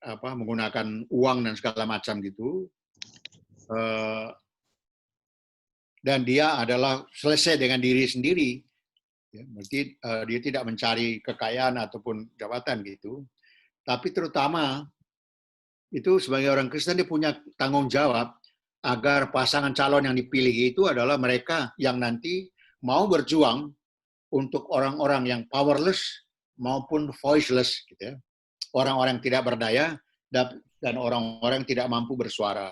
menggunakan uang dan segala macam gitu. Dan dia adalah selesai dengan diri sendiri. Ya, berarti dia tidak mencari kekayaan ataupun jabatan gitu. Tapi terutama itu sebagai orang Kristen dia punya tanggung jawab agar pasangan calon yang dipilih itu adalah mereka yang nanti mau berjuang untuk orang-orang yang powerless maupun voiceless, gitu ya. Orang-orang yang tidak berdaya dan orang-orang yang tidak mampu bersuara.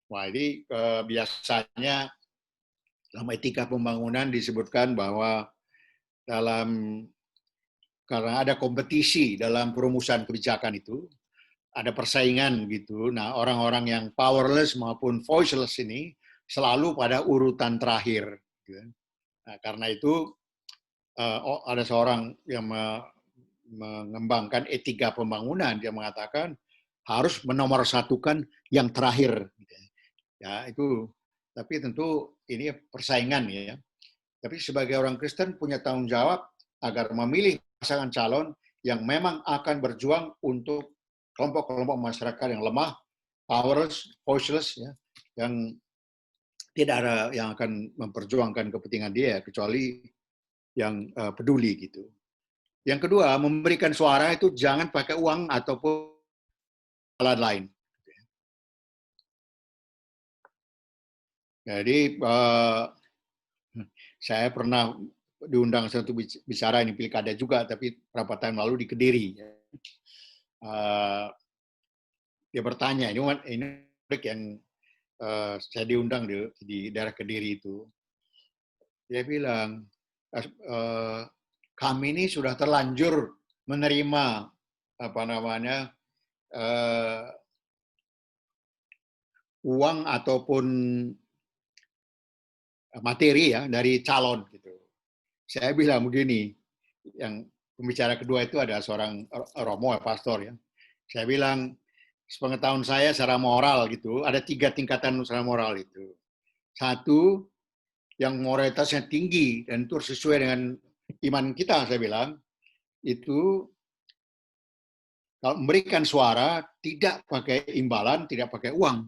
Wah, ini biasanya dalam etika pembangunan disebutkan bahwa karena ada kompetisi dalam perumusan kebijakan itu, ada persaingan gitu. Nah, orang-orang yang powerless maupun voiceless ini selalu pada urutan terakhir. Gitu. Nah, karena itu ada seorang yang mengembangkan etika pembangunan, dia mengatakan harus menomorsatukan yang terakhir. Ya, itu. Tapi tentu ini persaingan ya. Tapi sebagai orang Kristen punya tanggung jawab agar memilih pasangan calon yang memang akan berjuang untuk kelompok-kelompok masyarakat yang lemah, powerless, voiceless, ya, yang tidak ada yang akan memperjuangkan kepentingan dia kecuali yang peduli gitu. Yang kedua, memberikan suara itu jangan pakai uang ataupun alat lain. Jadi saya pernah diundang satu bicara ini pilkada juga, tapi beberapa tahun lalu di Kediri. Dia bertanya, ini yang saya diundang di daerah Kediri itu. Dia bilang, kami ini sudah terlanjur menerima uang ataupun materi ya dari calon gitu. Saya bilang begini, yang pembicara kedua itu ada seorang Romo, pastor ya. Saya bilang, sepengetahuan saya secara moral gitu, ada 3 tingkatan secara moral itu. Satu, yang moralitasnya tinggi dan itu sesuai dengan iman kita, saya bilang, itu kalau memberikan suara tidak pakai imbalan, tidak pakai uang.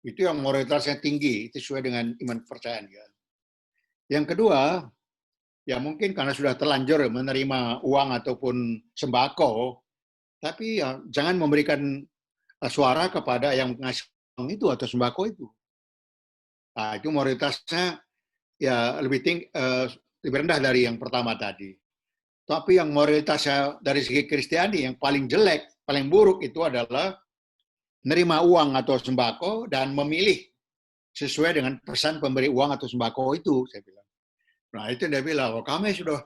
Itu yang moralitasnya tinggi, itu sesuai dengan iman kepercayaan. Ya. Yang kedua, ya mungkin karena sudah terlanjur menerima uang ataupun sembako, tapi ya jangan memberikan suara kepada yang ngasih uang itu atau sembako itu. Nah, itu moralitasnya ya lebih rendah dari yang pertama tadi. Tapi yang moralitasnya dari segi Kristiani yang paling jelek, paling buruk itu adalah menerima uang atau sembako dan memilih sesuai dengan pesan pemberi uang atau sembako itu, saya bilang. Nah, itu dia bilang, oh, kami sudah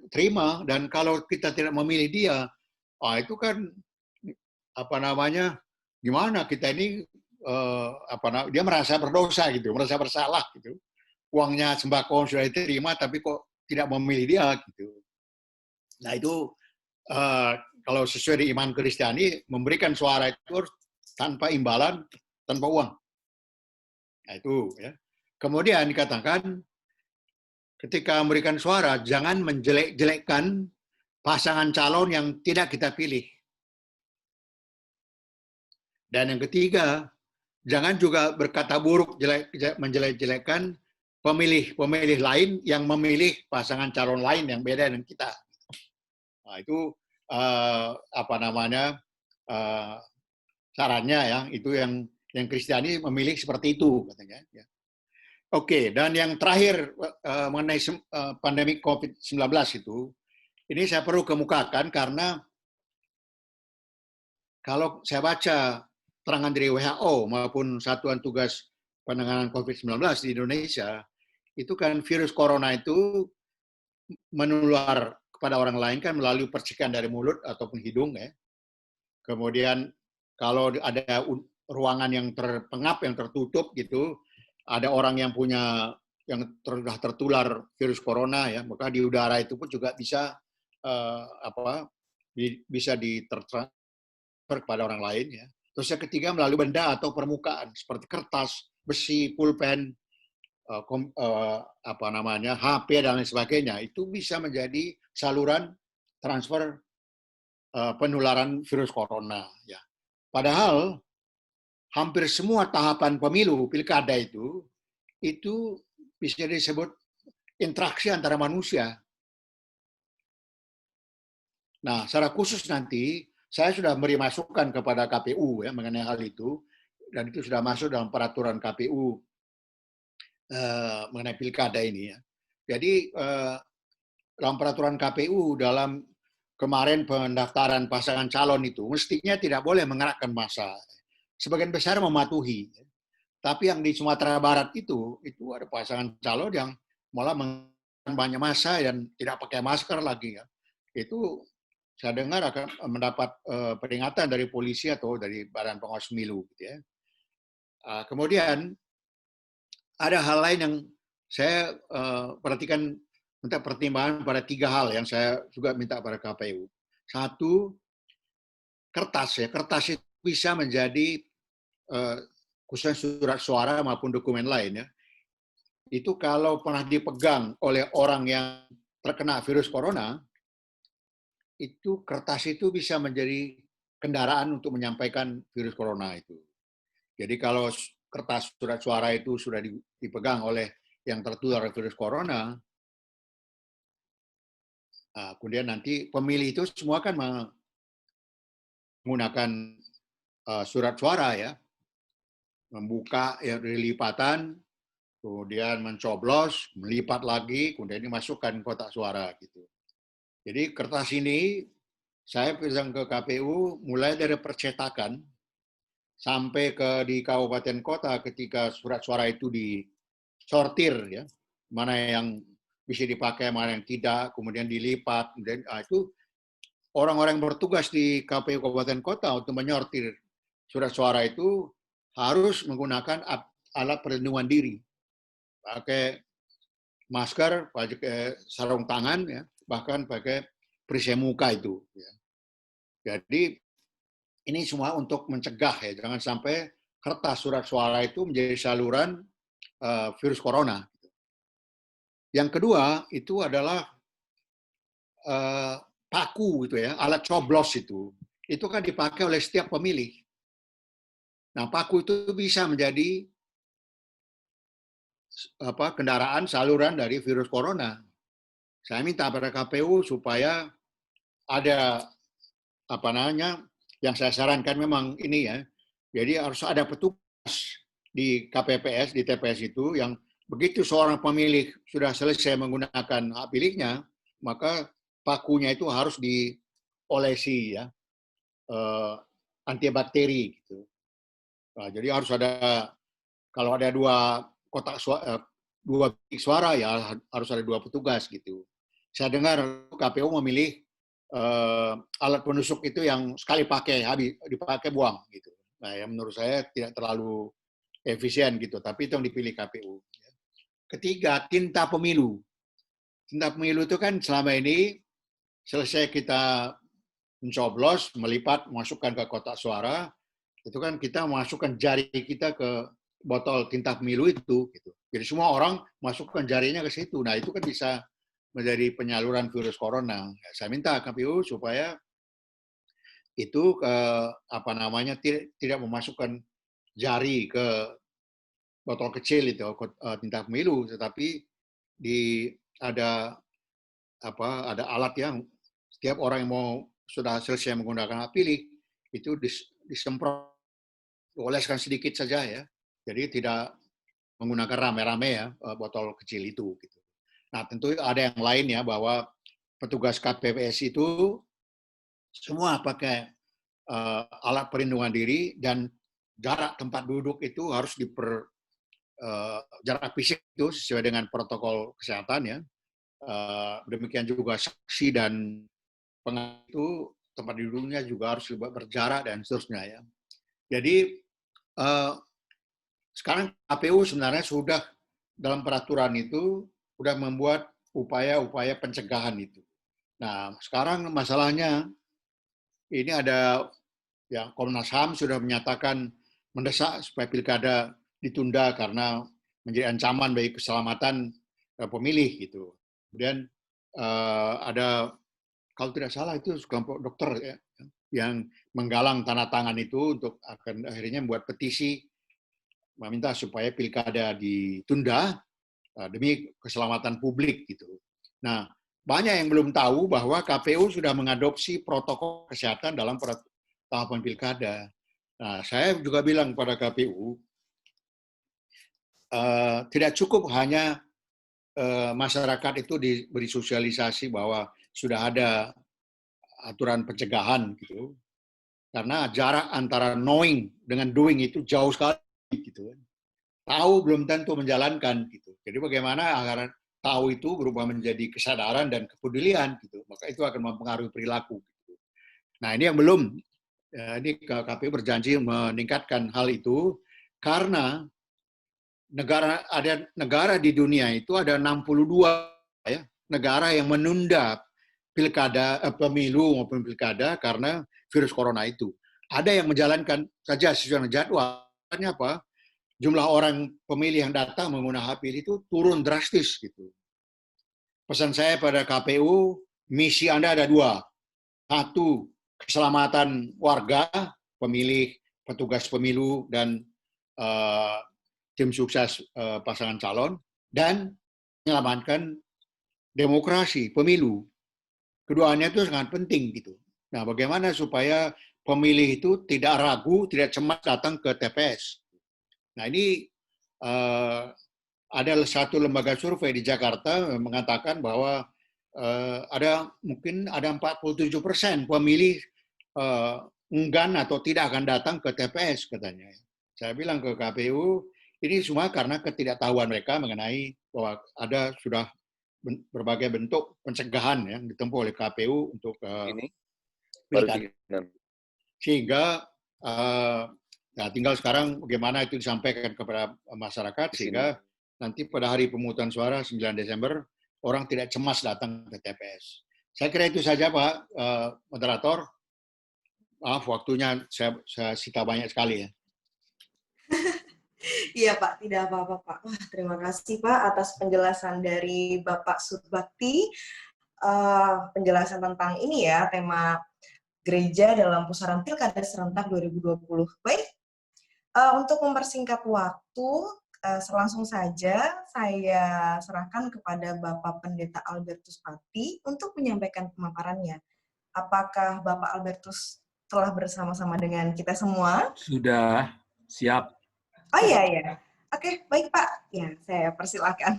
terima dan kalau kita tidak memilih dia, itu kan gimana kita ini dia merasa berdosa gitu, merasa bersalah gitu. Uangnya sembako sudah diterima tapi kok tidak memilih dia gitu. Nah, itu kalau sesuai di iman Kristiani memberikan suara itu tanpa imbalan, tanpa uang. Nah, itu ya. Kemudian dikatakan ketika memberikan suara jangan menjelek-jelekkan pasangan calon yang tidak kita pilih. Dan yang ketiga, jangan juga berkata buruk menjelek-jelekkan pemilih-pemilih lain yang memilih pasangan calon lain yang beda dengan kita. Nah, itu apa namanya sarannya ya, itu yang Kristiani memilih seperti itu katanya. Ya. Oke, dan yang terakhir mengenai pandemi COVID-19 itu, ini saya perlu kemukakan karena kalau saya baca keterangan dari WHO maupun Satuan Tugas Penanganan COVID-19 di Indonesia, itu kan virus corona itu menular kepada orang lain kan melalui percikan dari mulut ataupun hidung ya. Kemudian kalau ada ruangan yang terpengap, yang tertutup gitu, ada orang yang punya yang sudah tertular virus corona ya, maka di udara itu pun juga bisa bisa ditertransfer kepada orang lain ya. Terus yang ketiga melalui benda atau permukaan seperti kertas, besi, pulpen, apa namanya HP dan lain sebagainya, itu bisa menjadi saluran transfer penularan virus corona ya. Padahal hampir semua tahapan pemilu pilkada itu bisa disebut interaksi antara manusia. Nah, secara khusus nanti saya sudah beri masukan kepada KPU ya mengenai hal itu, dan itu sudah masuk dalam peraturan KPU mengenai pilkada ini ya. Jadi dalam peraturan KPU dalam kemarin pendaftaran pasangan calon itu mestinya tidak boleh mengerahkan massa. Sebagian besar mematuhi. Tapi yang di Sumatera Barat itu ada pasangan calon yang malah menggunakan banyak massa dan tidak pakai masker lagi ya. Itu saya dengar akan mendapat peringatan dari polisi atau dari Badan Pengawas Pemilu gitu ya. Kemudian ada hal lain yang saya perhatikan, minta pertimbangan pada 3 hal yang saya juga minta pada KPU. Satu, kertas ya. Kertas itu bisa menjadi khususnya surat suara maupun dokumen lain ya. Itu kalau pernah dipegang oleh orang yang terkena virus corona, itu kertas itu bisa menjadi kendaraan untuk menyampaikan virus corona itu. Jadi kalau kertas surat suara itu sudah dipegang oleh yang tertular virus corona, kemudian nanti pemilih itu semua kan menggunakan surat suara ya, membuka ya, dari lipatan, kemudian mencoblos, melipat lagi, kemudian dimasukkan kotak suara gitu. Jadi kertas ini saya bilang ke KPU mulai dari percetakan sampai ke di kabupaten kota ketika surat suara itu disortir ya, mana yang bisa dipakai, mana yang tidak, kemudian dilipat, kemudian itu orang-orang bertugas di KPU kabupaten kota untuk menyortir surat suara itu harus menggunakan alat perlindungan diri, pakai masker, pakai sarung tangan, ya, bahkan pakai perisai muka itu. Ya. Jadi ini semua untuk mencegah ya, jangan sampai kertas surat suara itu menjadi saluran virus corona. Yang kedua itu adalah paku gitu ya, alat coblos itu kan dipakai oleh setiap pemilih. Nah, paku itu bisa menjadi kendaraan saluran dari virus corona. Saya minta pada KPU supaya ada yang saya sarankan memang ini ya. Jadi harus ada petugas di KPPS, di TPS itu yang begitu seorang pemilih sudah selesai menggunakan hak pilihnya, maka pakunya itu harus diolesi ya, antibakteri gitu. Nah, jadi harus ada, kalau ada dua kotak suara, dua bilik suara ya harus ada 2 petugas gitu. Saya dengar KPU memilih alat penusuk itu yang sekali pakai habis dipakai buang gitu. Nah, yang menurut saya tidak terlalu efisien gitu, tapi itu yang dipilih KPU. Ketiga, tinta pemilu. Tinta pemilu itu kan selama ini selesai kita mencoblos, melipat, masukkan ke kotak suara, itu kan kita masukkan jari kita ke botol tinta pemilu itu. Gitu. Jadi semua orang masukkan jarinya ke situ. Nah itu kan bisa menjadi penyaluran virus corona. Saya minta KPU supaya itu tidak memasukkan jari ke botol kecil itu tinta pemilu, tetapi ada alat yang setiap orang yang sudah selesai menggunakan hak pilih itu disemprot, oleskan sedikit saja ya. Jadi tidak menggunakan rame-rame ya botol kecil itu. Gitu. Nah tentu ada yang lain ya bahwa petugas KPPS itu semua pakai alat perlindungan diri dan jarak tempat duduk itu harus jarak fisik itu sesuai dengan protokol kesehatan ya. Demikian juga saksi dan pengawal itu tempat duduknya juga harus berjarak dan seterusnya ya. Jadi sekarang KPU sebenarnya sudah dalam peraturan itu sudah membuat upaya-upaya pencegahan itu. Nah sekarang masalahnya ini ada ya Komnas HAM sudah menyatakan mendesak supaya pilkada ditunda karena menjadi ancaman bagi keselamatan pemilih gitu. Kemudian ada kalau tidak salah itu kelompok dokter ya, yang menggalang tanda tangan itu untuk akan akhirnya membuat petisi meminta supaya pilkada ditunda demi keselamatan publik gitu. Nah, banyak yang belum tahu bahwa KPU sudah mengadopsi protokol kesehatan dalam tahapan pilkada. Nah, saya juga bilang pada KPU, tidak cukup hanya masyarakat itu diberi sosialisasi bahwa sudah ada aturan pencegahan gitu, karena jarak antara knowing dengan doing itu jauh sekali gitu. Tahu belum tentu menjalankan gitu. Jadi bagaimana agar tahu itu berubah menjadi kesadaran dan kepedulian gitu, maka itu akan mempengaruhi perilaku. Gitu. Nah ini yang belum. Ini KPU berjanji meningkatkan hal itu karena negara di dunia itu ada 62 ya, negara yang menunda pemilu maupun pilkada karena virus corona itu. Ada yang menjalankan saja sesuai dengan jadwalnya apa? Jumlah orang pemilih yang datang menggunakan hak pilih itu turun drastis gitu. Pesan saya pada KPU, misi Anda ada dua. Satu, keselamatan warga, pemilih, petugas pemilu, dan tim sukses pasangan calon, dan menyelamatkan demokrasi, pemilu. Keduanya itu sangat penting gitu. Nah, bagaimana supaya pemilih itu tidak ragu, tidak cemas datang ke TPS. Nah, ini ada satu lembaga survei di Jakarta mengatakan bahwa mungkin ada 47% pemilih enggan atau tidak akan datang ke TPS katanya. Saya bilang ke KPU, ini semua karena ketidaktahuan mereka mengenai bahwa ada sudah berbagai bentuk pencegahan yang ditempuh oleh KPU untuk pilkada. Sehingga tinggal sekarang bagaimana itu disampaikan kepada masyarakat sehingga nanti pada hari pemungutan suara 9 Desember orang tidak cemas datang ke TPS. Saya kira itu saja Pak Moderator. Maaf waktunya saya sita banyak sekali ya. Iya Pak, tidak apa-apa Pak. Wah, terima kasih Pak atas penjelasan dari Bapak Sudbakti. Penjelasan tentang ini ya, tema gereja dalam pusaran pilkada serentak 2020. Baik, untuk mempersingkat waktu, langsung saja saya serahkan kepada Bapak Pendeta Albertus Pati untuk menyampaikan pemaparannya. Apakah Bapak Albertus telah bersama-sama dengan kita semua? Sudah, siap. Oh iya, ya. Oke, baik Pak. Ya, saya persilakan.